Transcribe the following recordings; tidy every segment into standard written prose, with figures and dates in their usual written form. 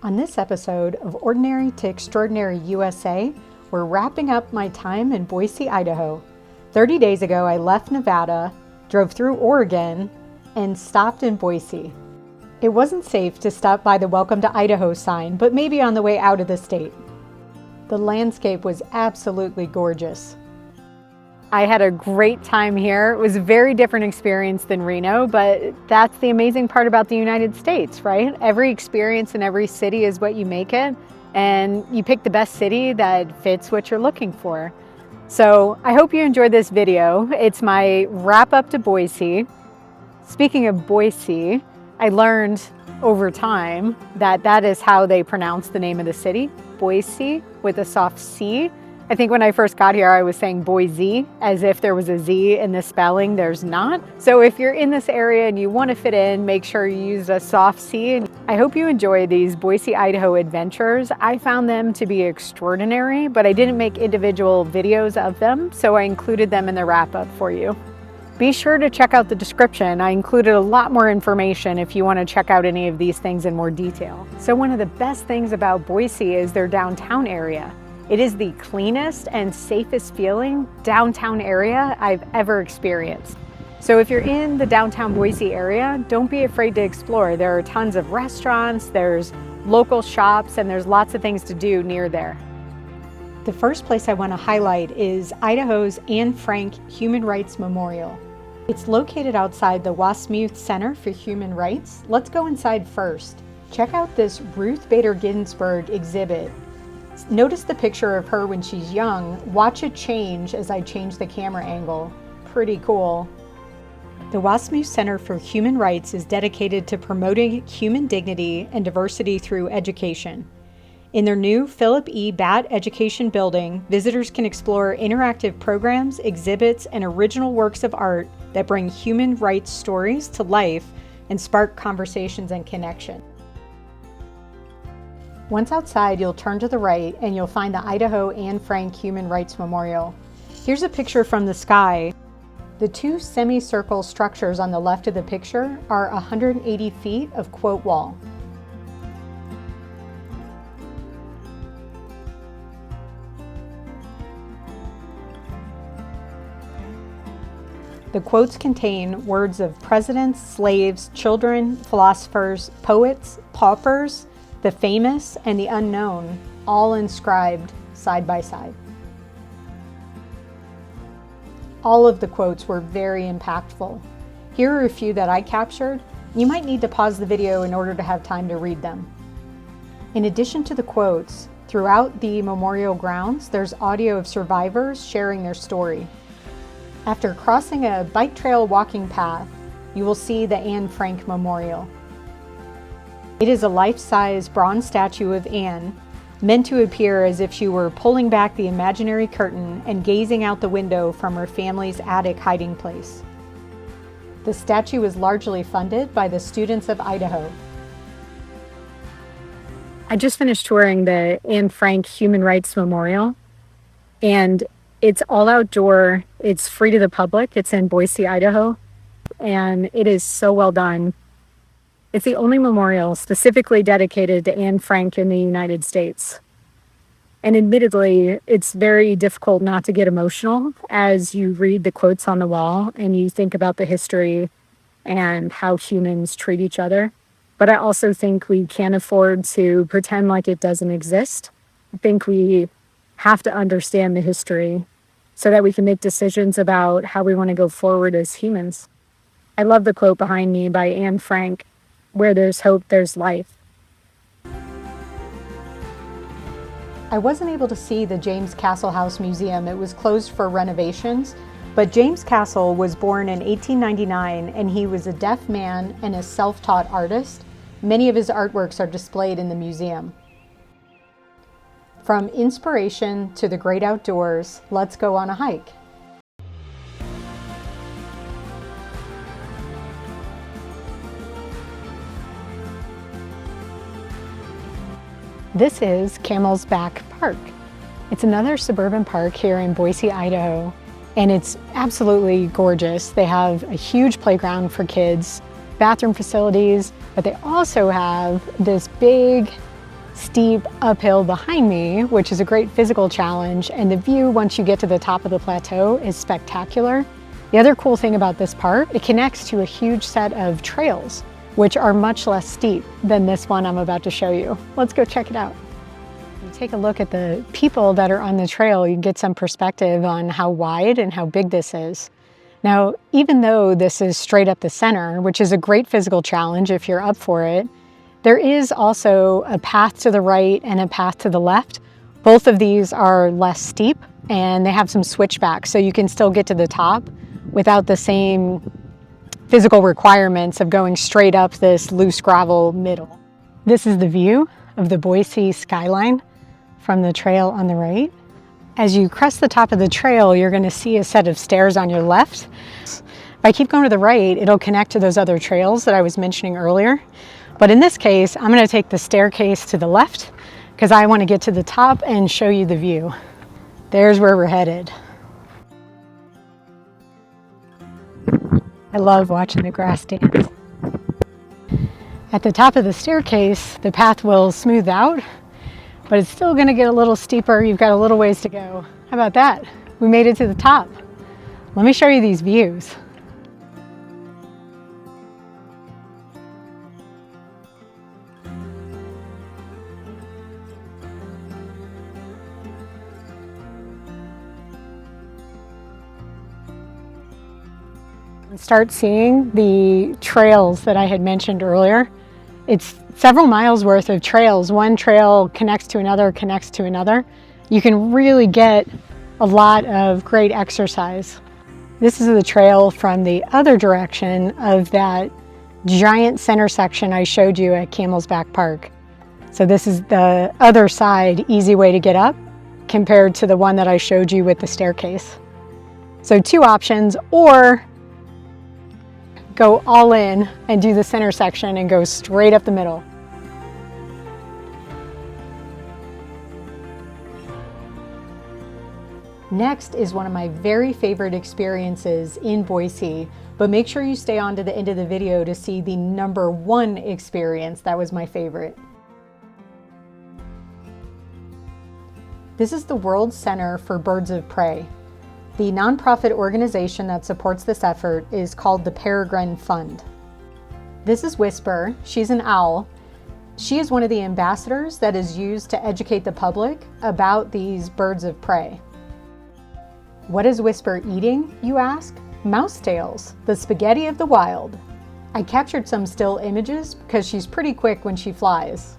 On this episode of Ordinary to Extraordinary USA, we're wrapping up my time in Boise, Idaho. 30 days ago, I left Nevada, drove through Oregon, and stopped in Boise. It wasn't safe to stop by the Welcome to Idaho sign, but maybe on the way out of the state. The landscape was absolutely gorgeous. I had a great time here. It was a very different experience than Reno, but that's the amazing part about the United States, right? Every experience in every city is what you make it, and you pick the best city that fits what you're looking for. So I hope you enjoyed this video. It's my wrap up to Boise. Speaking of Boise, I learned over time that that is how they pronounce the name of the city, Boise, with a soft C. I think when I first got here, I was saying Boise, as if there was a Z in the spelling. There's not. So if you're in this area and you want to fit in, make sure you use a soft C. I hope you enjoy these Boise, Idaho adventures. I found them to be extraordinary, but I didn't make individual videos of them, so I included them in the wrap-up for you. Be sure to check out the description. I included a lot more information if you want to check out any of these things in more detail. So one of the best things about Boise is their downtown area. It is the cleanest and safest feeling downtown area I've ever experienced. So if you're in the downtown Boise area, don't be afraid to explore. There are tons of restaurants, there's local shops, and there's lots of things to do near there. The first place I want to highlight is Idaho's Anne Frank Human Rights Memorial. It's located outside the Wassmuth Center for Human Rights. Let's go inside first. Check out this Ruth Bader Ginsburg exhibit. Notice the picture of her when she's young. Watch it change as I change the camera angle. Pretty cool. The Wassmuth Center for Human Rights is dedicated to promoting human dignity and diversity through education. In their new Philip E. Batt Education Building, visitors can explore interactive programs, exhibits, and original works of art that bring human rights stories to life and spark conversations and connection. Once outside, you'll turn to the right and you'll find the Idaho Anne Frank Human Rights Memorial. Here's a picture from the sky. The two semicircle structures on the left of the picture are 180 feet of quote wall. The quotes contain words of presidents, slaves, children, philosophers, poets, paupers, the famous and the unknown, all inscribed side by side. All of the quotes were very impactful. Here are a few that I captured. You might need to pause the video in order to have time to read them. In addition to the quotes, throughout the memorial grounds, there's audio of survivors sharing their story. After crossing a bike trail walking path, you will see the Anne Frank Memorial. It is a life-size bronze statue of Anne, meant to appear as if she were pulling back the imaginary curtain and gazing out the window from her family's attic hiding place. The statue was largely funded by the students of Idaho. I just finished touring the Anne Frank Human Rights Memorial, and it's all outdoor. It's free to the public. It's in Boise, Idaho, and it is so well done. It's the only memorial specifically dedicated to Anne Frank in the United States. And admittedly, it's very difficult not to get emotional as you read the quotes on the wall and you think about the history and how humans treat each other. But I also think we can't afford to pretend like it doesn't exist. I think we have to understand the history so that we can make decisions about how we want to go forward as humans. I love the quote behind me by Anne Frank, "Where there's hope, there's life." I wasn't able to see the James Castle House Museum. It was closed for renovations, but James Castle was born in 1899 and he was a deaf man and a self-taught artist. Many of his artworks are displayed in the museum. From inspiration to the great outdoors, let's go on a hike. This is Camel's Back Park. It's another suburban park here in Boise, Idaho, and it's absolutely gorgeous. They have a huge playground for kids, bathroom facilities, but they also have this big steep uphill behind me, which is a great physical challenge, and the view once you get to the top of the plateau is spectacular. The other cool thing about this part, it connects to a huge set of trails, which are much less steep than this one I'm about to show you. Let's go check it out. You take a look at the people that are on the trail, you get some perspective on how wide and how big this is. Now, even though this is straight up the center, which is a great physical challenge if you're up for it, there is also a path to the right and a path to the left. Both of these are less steep and they have some switchbacks, so you can still get to the top without the same physical requirements of going straight up this loose gravel middle. This is the view of the Boise skyline from the trail on the right. As you crest the top of the trail, you're going to see a set of stairs on your left. If I keep going to the right, it'll connect to those other trails that I was mentioning earlier. But in this case, I'm going to take the staircase to the left because I want to get to the top and show you the view. There's where we're headed. I love watching the grass dance. At the top of the staircase, the path will smooth out, but it's still going to get a little steeper. You've got a little ways to go. How about that? We made it to the top. Let me show you these views. Start seeing the trails that I had mentioned earlier. It's several miles worth of trails. One trail connects to another. You can really get a lot of great exercise. This is the trail from the other direction of that giant center section I showed you at Camel's Back Park. So this is the other side, easy way to get up compared to the one that I showed you with the staircase. So two options, or go all in and do the center section and go straight up the middle. Next is one of my very favorite experiences in Boise, but make sure you stay on to the end of the video to see the #1 experience that was my favorite. This is the World Center for Birds of Prey. The nonprofit organization that supports this effort is called the Peregrine Fund. This is Whisper. She's an owl. She is one of the ambassadors that is used to educate the public about these birds of prey. What is Whisper eating, you ask? Mouse tails, the spaghetti of the wild. I captured some still images because she's pretty quick when she flies,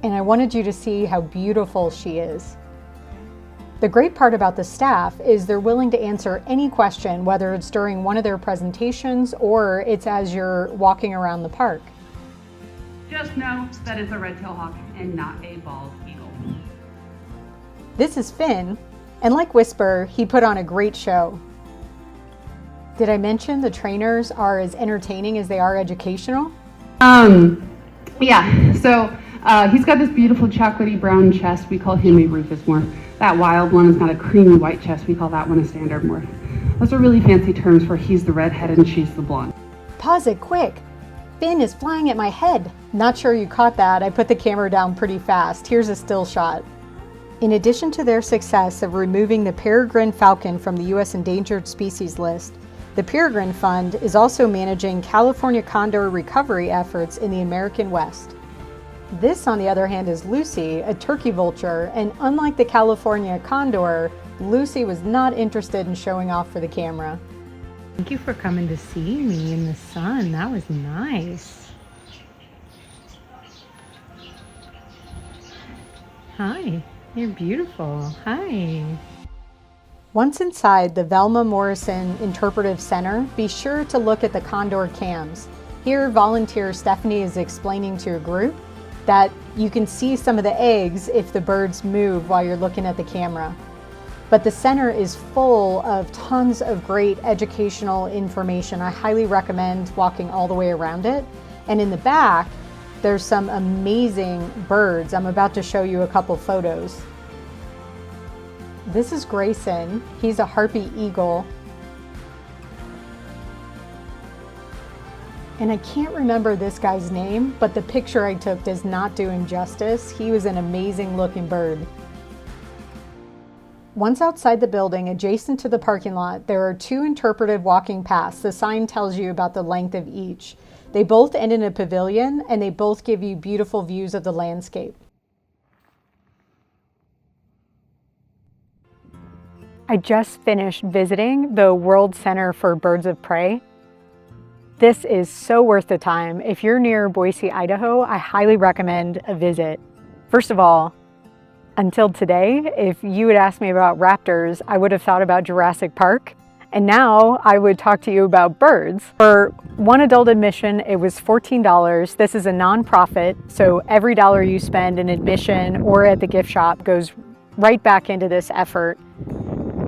and I wanted you to see how beautiful she is. The great part about the staff is they're willing to answer any question, whether it's during one of their presentations or it's as you're walking around the park. Just know that it's a red-tailed hawk and not a bald eagle. This is Finn, and like Whisper, he put on a great show. Did I mention the trainers are as entertaining as they are educational? Yeah, so he's got this beautiful chocolatey brown chest. We call him a Rufus morph. That wild one has got a creamy white chest. We call that one a standard morph. Those are really fancy terms for he's the redhead and she's the blonde. Pause it quick. Finn is flying at my head. Not sure you caught that. I put the camera down pretty fast. Here's a still shot. In addition to their success of removing the peregrine falcon from the U.S. endangered species list, the Peregrine Fund is also managing California condor recovery efforts in the American West. This, on the other hand, is Lucy, a turkey vulture, and unlike the California condor, Lucy was not interested in showing off for the camera. Thank you for coming to see me in the sun. That was nice. Hi, you're beautiful. Hi. Once inside the Velma Morrison Interpretive Center, be sure to look at the condor cams. Here, volunteer Stephanie is explaining to a group that you can see some of the eggs if the birds move while you're looking at the camera. But the center is full of tons of great educational information. I highly recommend walking all the way around it. And in the back, there's some amazing birds. I'm about to show you a couple photos. This is Grayson. He's a harpy eagle. And I can't remember this guy's name, but the picture I took does not do him justice. He was an amazing looking bird. Once outside the building, adjacent to the parking lot, there are 2 interpretive walking paths. The sign tells you about the length of each. They both end in a pavilion, and they both give you beautiful views of the landscape. I just finished visiting the World Center for Birds of Prey. This is so worth the time. If you're near Boise, Idaho, I highly recommend a visit. First of all, until today, if you had asked me about raptors, I would have thought about Jurassic Park. And now I would talk to you about birds. For one adult admission, it was $14. This is a nonprofit, so every dollar you spend in admission or at the gift shop goes right back into this effort.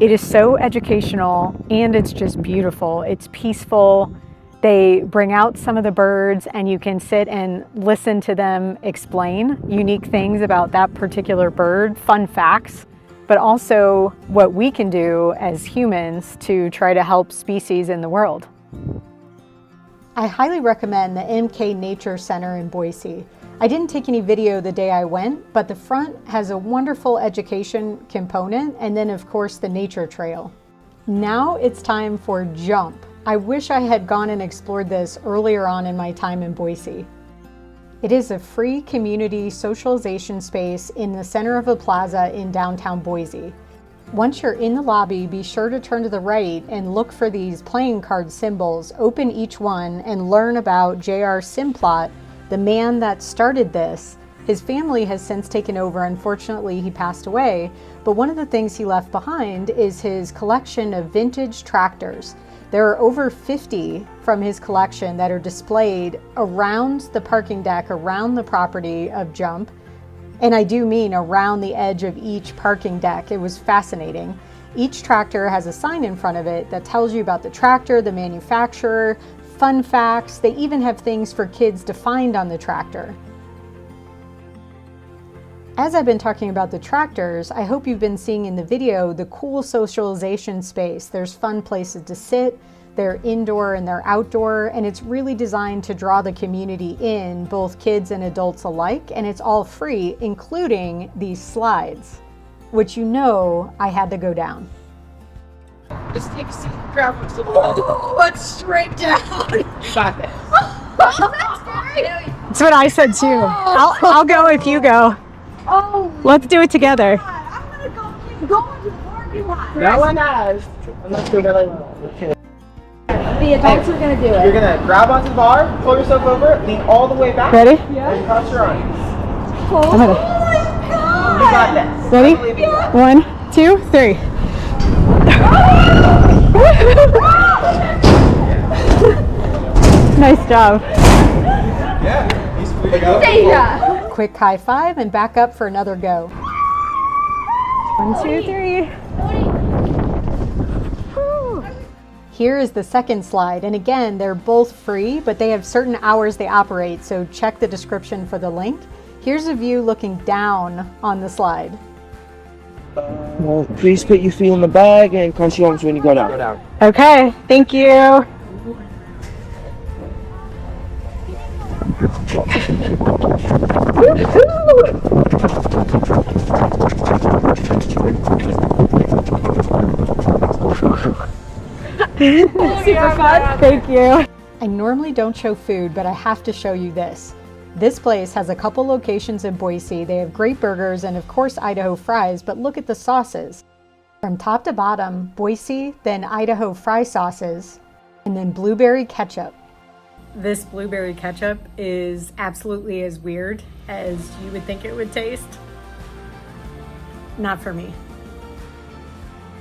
It is so educational and it's just beautiful. It's peaceful. They bring out some of the birds and you can sit and listen to them explain unique things about that particular bird, fun facts, but also what we can do as humans to try to help species in the world. I highly recommend the MK Nature Center in Boise. I didn't take any video the day I went, but the front has a wonderful education component and then of course the nature trail. Now it's time for Jump. I wish I had gone and explored this earlier on in my time in Boise. It is a free community socialization space in the center of a plaza in downtown Boise. Once you're in the lobby, be sure to turn to the right and look for these playing card symbols. Open each one and learn about J.R. Simplot, the man that started this. His family has since taken over. Unfortunately, he passed away, but one of the things he left behind is his collection of vintage tractors. There are over 50 from his collection that are displayed around the parking deck, around the property of Jump. And I do mean around the edge of each parking deck. It was fascinating. Each tractor has a sign in front of it that tells you about the tractor, the manufacturer, fun facts. They even have things for kids to find on the tractor. As I've been talking about the tractors, I hope you've been seeing in the video the cool socialization space. There's fun places to sit, they're indoor and they're outdoor, and it's really designed to draw the community in, both kids and adults alike, and it's all free, including these slides, which you know I had to go down. Just take a seat, grab what's the wall. What's straight down? Got this. That's what I said too. I'll go if you go. Oh, Let's do it together. God, I'm gonna go keep going to the parking lot. No one has. Unless you're really okay. The adults are gonna do it. You're gonna grab onto the bar, pull yourself over, lean all the way back. Ready? And cross your arms. Oh I'm my gonna- God. You got this. Ready? I believe in you. 1, 2, 3. Nice job. Yeah. He's free to go. Yeah. Quick high five and back up for another go. 1, 2, 3. Whew. Here is the second slide, and again, they're both free, but they have certain hours they operate, so check the description for the link. Here's a view looking down on the slide. Well, please put your feet in the bag and cross your arms when you go down. Okay, thank you. Super fun. Thank you. I normally don't show food, but I have to show you this. This place has a couple locations in Boise. They have great burgers and of course Idaho fries, but look at the sauces. From top to bottom, Boise, then Idaho fry sauces, and then blueberry ketchup. This blueberry ketchup is absolutely as weird as you would think it would taste. Not for me.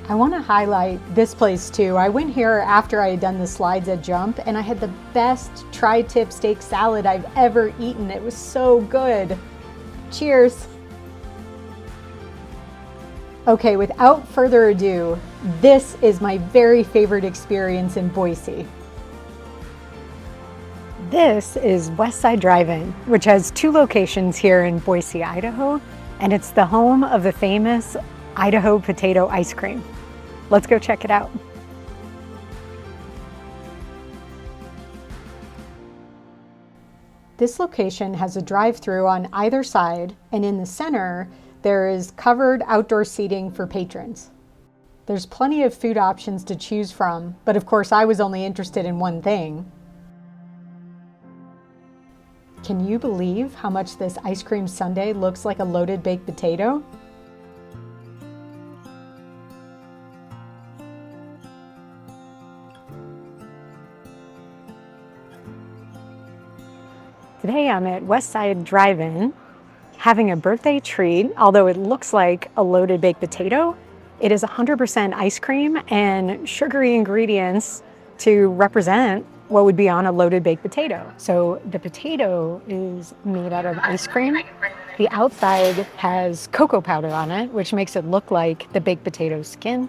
I want to highlight this place too. I went here after I had done the slides at Jump, and I had the best tri-tip steak salad I've ever eaten. It was so good. Cheers. Okay, without further ado, this is my very favorite experience in Boise. This is Westside Drive-In, which has 2 locations here in Boise, Idaho, and it's the home of the famous Idaho potato ice cream. Let's go check it out. This location has a drive-through on either side, and in the center, there is covered outdoor seating for patrons. There's plenty of food options to choose from, but of course I was only interested in one thing. Can you believe how much this ice cream sundae looks like a loaded baked potato? Today I'm at Westside Drive-In having a birthday treat. Although it looks like a loaded baked potato, it is 100% ice cream and sugary ingredients to represent what would be on a loaded baked potato. So the potato is made out of ice cream. The outside has cocoa powder on it, which makes it look like the baked potato skin.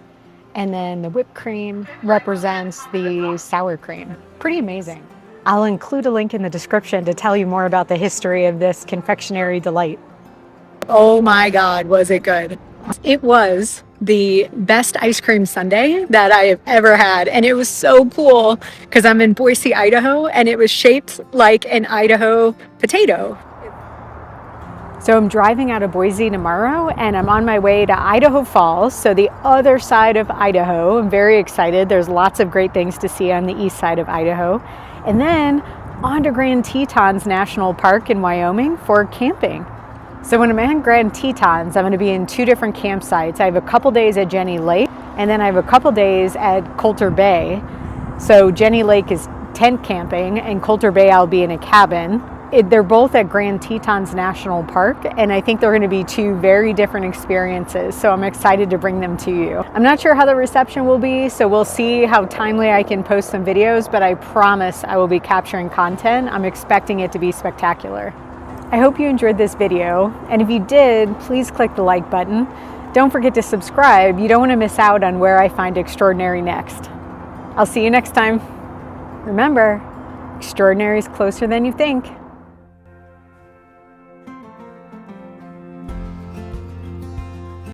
And then the whipped cream represents the sour cream. Pretty amazing. I'll include a link in the description to tell you more about the history of this confectionery delight. Oh my God, was it good. It was the best ice cream sundae that I have ever had. And it was so cool because I'm in Boise, Idaho, and it was shaped like an Idaho potato. So I'm driving out of Boise tomorrow and I'm on my way to Idaho Falls, so the other side of Idaho. I'm very excited. There's lots of great things to see on the east side of Idaho. And then on to Grand Tetons National Park in Wyoming for camping. So when I'm at Grand Tetons, I'm going to be in 2 different campsites. I have a couple days at Jenny Lake, and then I have a couple days at Coulter Bay. So Jenny Lake is tent camping, and Coulter Bay I'll be in a cabin. They're both at Grand Tetons National Park, and I think they're going to be 2 very different experiences, so I'm excited to bring them to you. I'm not sure how the reception will be, so we'll see how timely I can post some videos, but I promise I will be capturing content. I'm expecting it to be spectacular. I hope you enjoyed this video, and if you did, please click the like button. Don't forget to subscribe. You don't want to miss out on where I find extraordinary next. I'll see you next time. Remember, extraordinary is closer than you think.